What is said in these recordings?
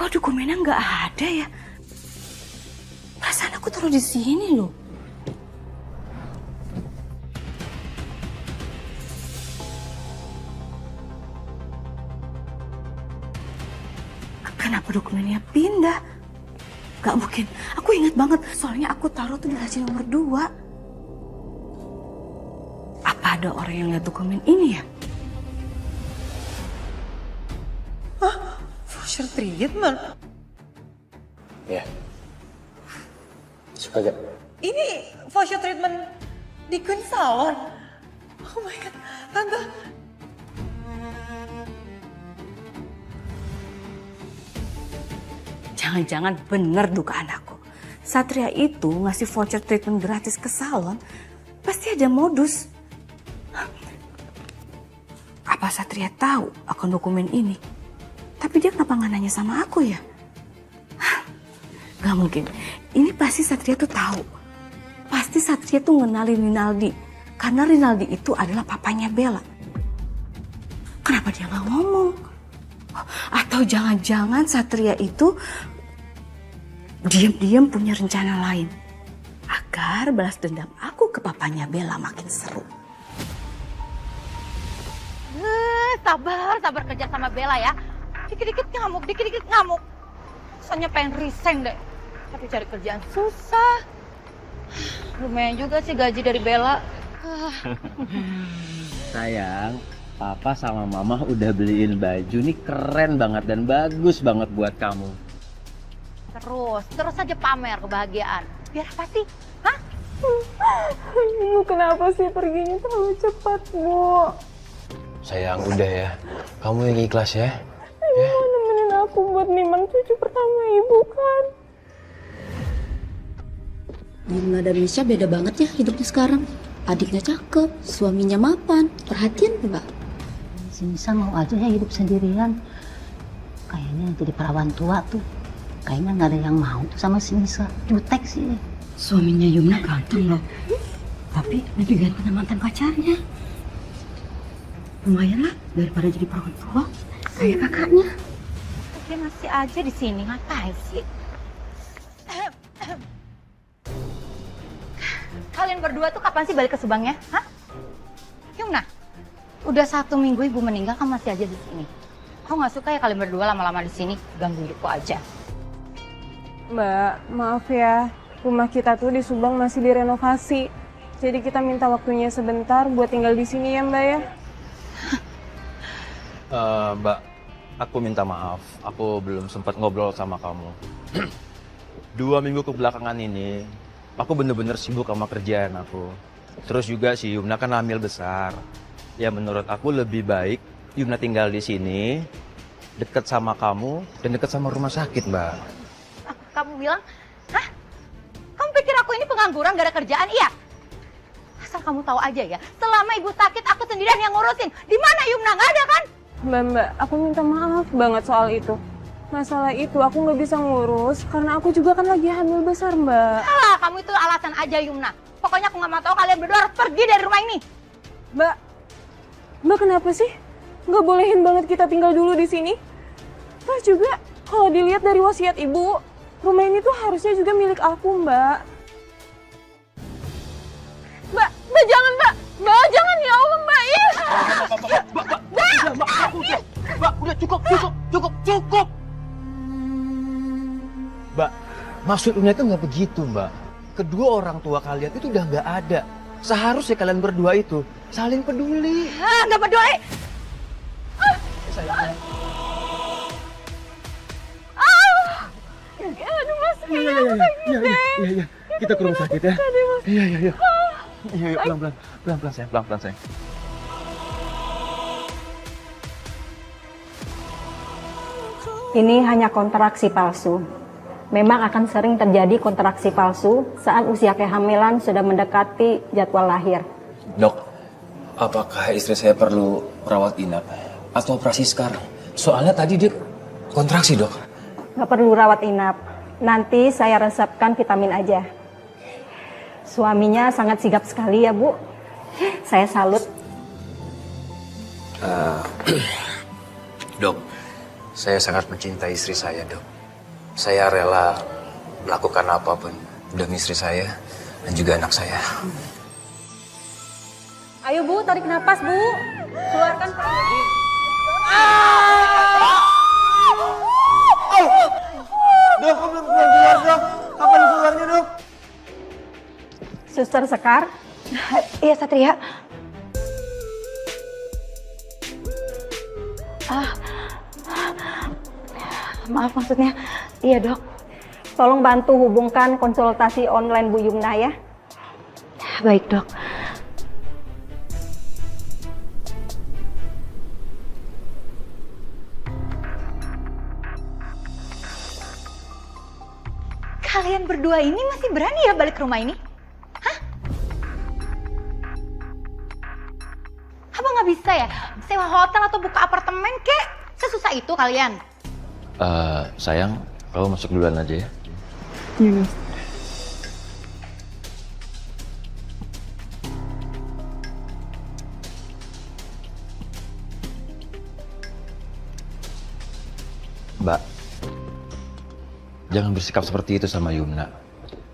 Kok dokumennya nggak ada ya? Perasaan aku taruh di sini loh. Kenapa dokumennya pindah? Gak mungkin. Aku ingat banget. Soalnya aku taruh tuh di laci nomor 2. Apa ada orang yang lihat dokumen ini ya? Hah? Voucher treatment? Ya. Suka gak? Ini voucher treatment di Queen Salon? Oh my god, Tante. Jangan-jangan bener dugaan aku. Satria itu ngasih voucher treatment gratis ke salon. Pasti ada modus. Apa Satria tahu akun dokumen ini? Tapi dia kenapa nggak nanya sama aku ya? Gak mungkin. Ini pasti Satria tuh tahu. Pasti Satria tuh ngenalin Rinaldi. Karena Rinaldi itu adalah papanya Bella. Kenapa dia nggak ngomong? Atau jangan-jangan Satria itu diam-diam punya rencana lain. Agar balas dendam aku ke papanya Bella makin seru. Sabar kerja sama Bella ya. Dikit-dikit ngamuk. Soalnya pengen resign deh. Tapi cari kerjaan susah. Lumayan juga sih gaji dari Bella. Sayang, Papa sama Mama udah beliin baju nih keren banget dan bagus banget buat kamu. Terus aja pamer kebahagiaan. Biar apa sih? Hah? Ibu kenapa sih perginya terlalu cepat, Bu? Sayang, udah ya. Kamu yang ikhlas ya. Ibu mau nemenin aku buat nimang cucu pertama Ibu kan? Yumna dan Misha beda banget ya hidupnya sekarang. Adiknya cakep, suaminya mapan, perhatian Mbak. Si Nisa mau aja ya hidup sendirian. Kayaknya jadi perawan tua tuh. Kayaknya nggak ada yang mau tuh sama si Nisa. Jutek sih. Suaminya Yumna ganteng loh. Tapi lebih ganteng sama mantan pacarnya. Lumayan lah daripada jadi perawan tua kayak kakaknya. Dia masih aja di sini ngapain sih? Kalian berdua tuh kapan sih balik ke Subangnya? Hah? Yumna, udah 1 minggu ibu meninggal kamu masih aja di sini. Aku nggak suka ya kalian berdua lama-lama di sini ganggu hidupku aja. Mbak, maaf ya. Rumah kita tuh di Subang masih direnovasi. Jadi kita minta waktunya sebentar buat tinggal di sini ya Mbak ya. Mbak, aku minta maaf. Aku belum sempat ngobrol sama kamu. 2 minggu kebelakangan ini, aku bener-bener sibuk sama kerjaan aku. Terus juga si Yumna kan hamil besar. Ya menurut aku lebih baik Yumna tinggal di sini, deket sama kamu, dan deket sama rumah sakit, Mbak. Kamu bilang, hah? Kamu pikir aku ini pengangguran gak ada kerjaan? Iya. Asal kamu tahu aja ya, selama ibu sakit aku sendirian yang ngurusin. Di mana Yumna? Nggak ada kan? Mbak, aku minta maaf banget soal itu. Masalah itu aku nggak bisa ngurus karena aku juga kan lagi hamil besar Mbak. Alah, kamu itu alasan aja Yumna. Pokoknya aku nggak mau tahu kalian berdua harus pergi dari rumah ini. Mbak kenapa sih? Nggak bolehin banget kita tinggal dulu di sini? Terus juga kalau dilihat dari wasiat ibu, rumah ini tuh harusnya juga milik aku Mbak. Mbak jangan Mbak. Mbak jangan ya Allah Mbak. Mbak, udah cukup. Mbak, maksudnya itu nggak begitu, Mbak. Kedua orang tua kalian itu udah nggak ada. Seharusnya kalian berdua itu saling peduli. Nggak peduli. Sayang. Aduh Mas. Iya. Kita ke rumah sakit ya. Iya. Iya, pelan-pelan sayang. Ini hanya kontraksi palsu. Memang akan sering terjadi kontraksi palsu saat usia kehamilan sudah mendekati jadwal lahir. Dok, apakah istri saya perlu rawat inap atau operasi sekarang? Soalnya tadi dia kontraksi, Dok. Nggak perlu rawat inap. Nanti saya resepkan vitamin aja. Suaminya sangat sigap sekali ya, Bu. Saya salut. Dok, Saya sangat mencintai istri saya, Dok. Saya rela melakukan apapun demi istri saya dan juga anak saya. Ayo Bu, tarik napas Bu. Keluarkan perut. Dok, kok belum keluar, Dok? Kapan keluarnya, Dok? Suster Sekar. Iya Satria. Maaf maksudnya. Iya dok. Tolong bantu hubungkan konsultasi online Bu Yumna ya. Baik dok. Kalian berdua ini masih berani ya balik ke rumah ini? Hah? Abang nggak bisa ya sewa hotel atau buka apartemen kek? Sesusah itu kalian? Sayang, kamu masuk duluan aja ya. Iya, Mas. Mbak, jangan bersikap seperti itu sama Yumna.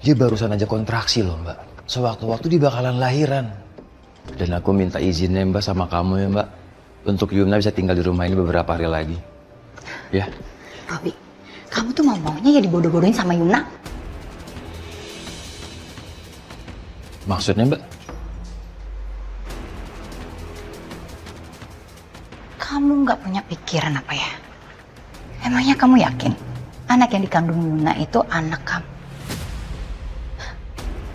Dia barusan aja kontraksi loh, Mbak. Sewaktu-waktu dia bakalan lahiran. Dan aku minta izinnya Mbak sama kamu ya, Mbak. Untuk Yumna bisa tinggal di rumah ini beberapa hari lagi. Ya. Robi, kamu tuh maunya ya dibodoh-bodohin sama Yumna? Maksudnya, Mbak? Kamu nggak punya pikiran apa ya? Emangnya kamu yakin anak yang dikandung Yumna itu anak kamu?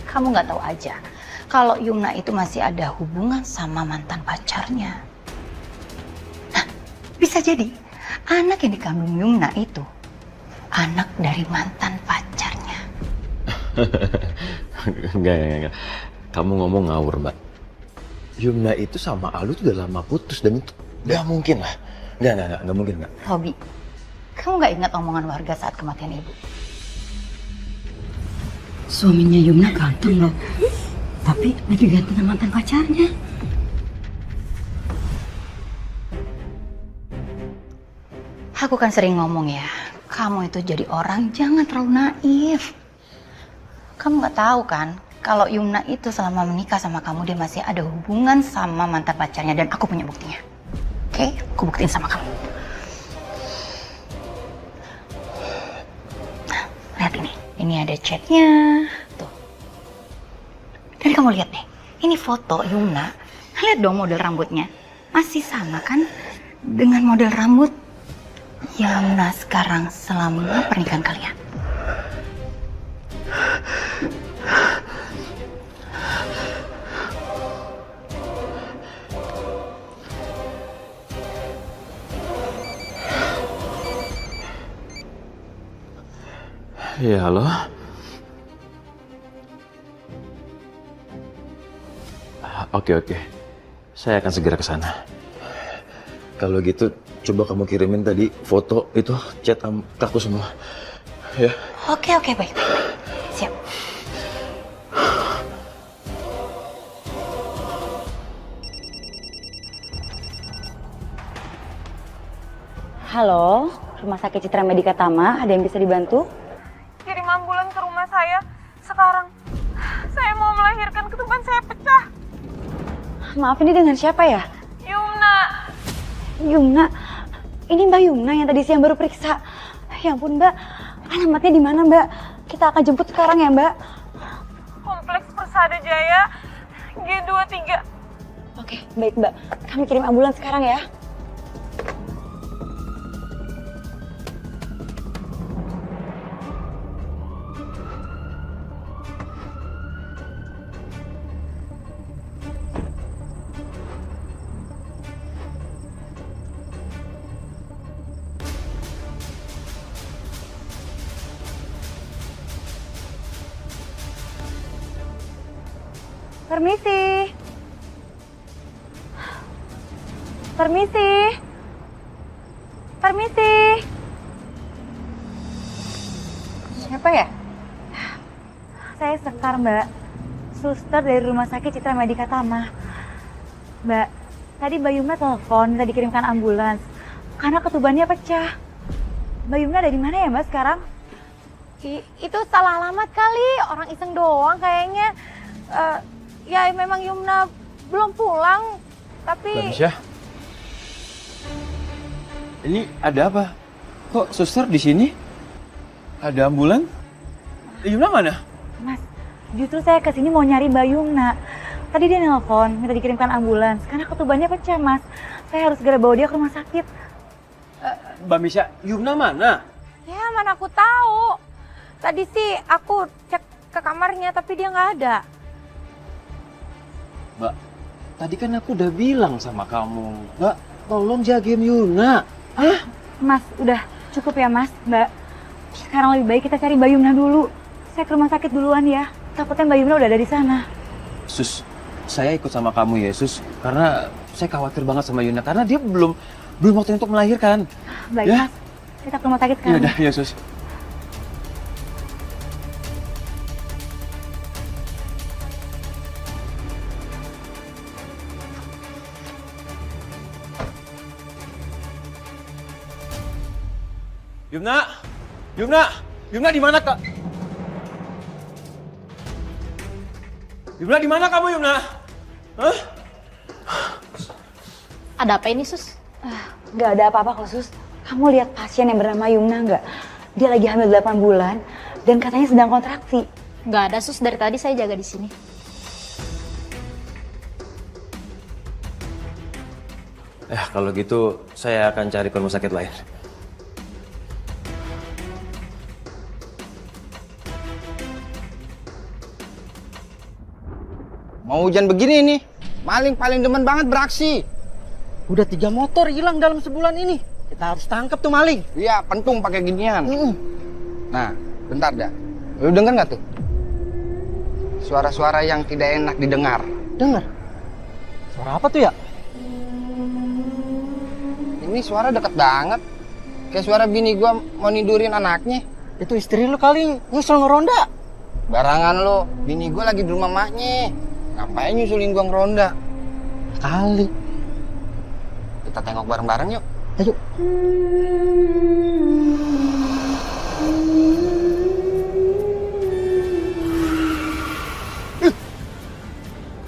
Kamu nggak tahu aja kalau Yumna itu masih ada hubungan sama mantan pacarnya. Nah, bisa jadi anak yang dikandung Yumna itu anak dari mantan pacarnya. Enggak. Kamu ngomong ngawur, Mbak. Yumna itu sama Alu tuh udah lama putus dan itu nggak mungkin lah. Nggak mungkin, Mbak. Robi, kamu nggak ingat omongan warga saat kematian ibu? Suaminya Yumna ganteng loh. Tapi lagi ganti sama mantan pacarnya. Aku kan sering ngomong ya, kamu itu jadi orang jangan terlalu naif. Kamu nggak tahu kan, kalau Yumna itu selama menikah sama kamu dia masih ada hubungan sama mantan pacarnya dan aku punya buktinya. Oke, aku buktiin sama kamu. Nah, lihat ini ada chatnya, tuh. Dan kamu lihat deh, ini foto Yumna. Lihat dong model rambutnya, masih sama kan dengan model rambut Yumna sekarang selama pernikahan kalian. Ya, halo. Oke. Saya akan segera ke sana. Kalau gitu, coba kamu kirimin tadi foto itu, chat ke aku semua. Ya. Oke, baik. Siap. Halo, Rumah Sakit Citra Medika Tama, ada yang bisa dibantu? Kirim ambulan ke rumah saya sekarang. Saya mau melahirkan, ketuban saya pecah. Maaf, ini dengan siapa ya? Yumna, ini Mbak Yumna yang tadi siang baru periksa. Ya ampun Mbak, alamatnya di mana Mbak? Kita akan jemput sekarang ya Mbak. Kompleks Persada Jaya, G23. Oke, baik Mbak. Kami kirim ambulans sekarang ya. Permisi. Siapa ya? Saya Sekar Mbak, suster dari Rumah Sakit Citra Medika Tama. Mbak, tadi Mbak Yumna telepon minta dikirimkan ambulans karena ketubannya pecah. Mbak Yumna ada di mana ya Mbak sekarang? Itu salah alamat kali, orang iseng doang kayaknya. Ya memang Yumna belum pulang, tapi... Mbak Misha? Ini ada apa? Kok suster di sini? Ada ambulan? Yumna mana? Mas, justru saya kesini mau nyari Mbak Yumna. Tadi dia nelpon, minta dikirimkan ambulans. Karena ketubannya pecah, Mas. Saya harus segera bawa dia ke rumah sakit. Mbak Misha, Yumna mana? Ya mana aku tahu. Tadi sih aku cek ke kamarnya tapi dia nggak ada. Mbak, tadi kan aku udah bilang sama kamu. Mbak, tolong jagain Yumna. Hah? Mas, udah cukup ya Mas, Mbak. Sekarang lebih baik kita cari Mbak Yumna dulu. Saya ke rumah sakit duluan ya. Takutnya Mbak Yumna udah ada di sana. Sus, saya ikut sama kamu ya, Sus. Karena saya khawatir banget sama Yumna. Karena dia belum waktu untuk melahirkan. Baik, ya? Mas. Kita ke rumah sakit Ya sekarang. udah, ya Sus. Yumna! Yumna! Yumna di mana, Kak? Yumna di mana kamu, Yumna? Hah? Ada apa ini, Sus? Nggak ada apa-apa kok, Sus. Kamu lihat pasien yang bernama Yumna nggak? Dia lagi hamil 8 bulan dan katanya sedang kontraksi. Nggak ada, Sus. Dari tadi saya jaga di sini. Kalau gitu saya akan cari ke rumah sakit lain. Mau hujan begini nih, maling paling demen banget beraksi. Udah 3 motor hilang dalam sebulan ini. Kita harus tangkap tuh maling. Iya, pentung pakai ginian. Nah, bentar dah. Lu denger nggak tuh? Suara-suara yang tidak enak didengar. Dengar? Suara apa tuh ya? Ini suara deket banget. Kayak suara bini gua mau nidurin anaknya. Itu istri lu kali nyusul ngeronda. Barangan lu, bini gua lagi di rumah maknya. Ngapain nyusulin gua ngeronda? Kali. Kita tengok bareng-bareng yuk. Ayo.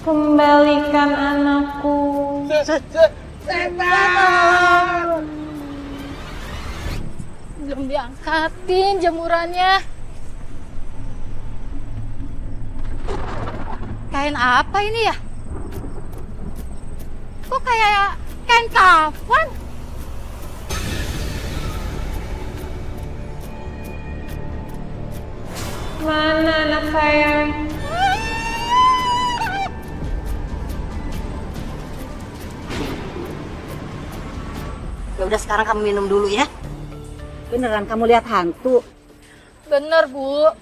Kembalikan anakku. Setan! Belum diangkatin jemurannya. Kain apa ini ya? Kok kayak kain kafan? Mana anak saya? Ya udah sekarang kamu minum dulu ya. Beneran kamu lihat hantu? Bener, Bu.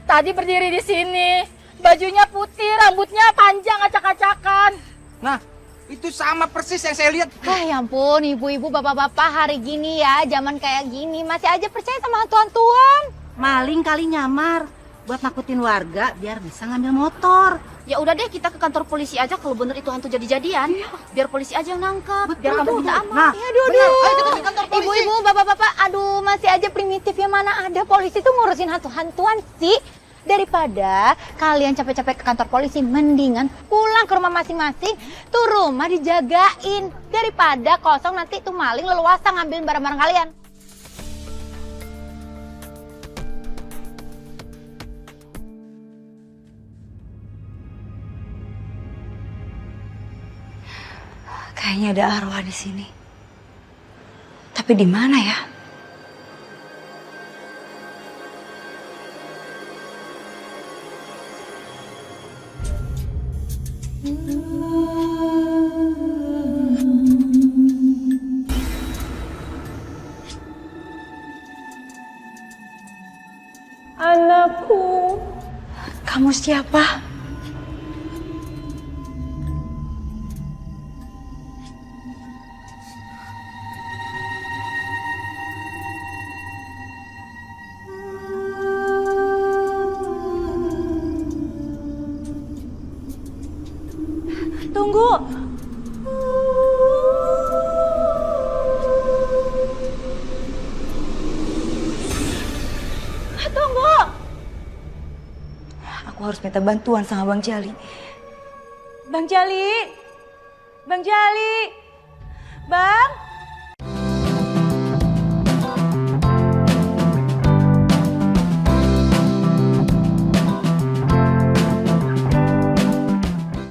Tadi berdiri di sini. Bajunya putih, rambutnya panjang, acak-acakan. Nah, itu sama persis yang saya lihat. Ya ampun, ibu-ibu, bapak-bapak hari gini ya, zaman kayak gini masih aja percaya sama hantu-hantuan. Maling kali nyamar buat nakutin warga biar bisa ngambil motor. Ya udah deh, kita ke kantor polisi aja kalau bener itu hantu jadi-jadian. Biar polisi aja yang nangkep, biar kampung kita aman. Nah, aduh. Ayo kita ke kantor polisi. Ibu-ibu, bapak-bapak, aduh masih aja primitif ya, mana ada polisi tuh ngurusin hantu-hantuan sih. Daripada kalian capek-capek ke kantor polisi, mendingan pulang ke rumah masing-masing. Tuh rumah dijagain. Daripada kosong nanti tuh maling leluasa ngambilin barang-barang kalian. Kayaknya ada arwah di sini. Tapi di mana ya? Anakku. Kamu siapa? Tunggu. Tunggu. Aku harus minta bantuan sama Bang Jali. Bang Jali. Bang Jali. Bang.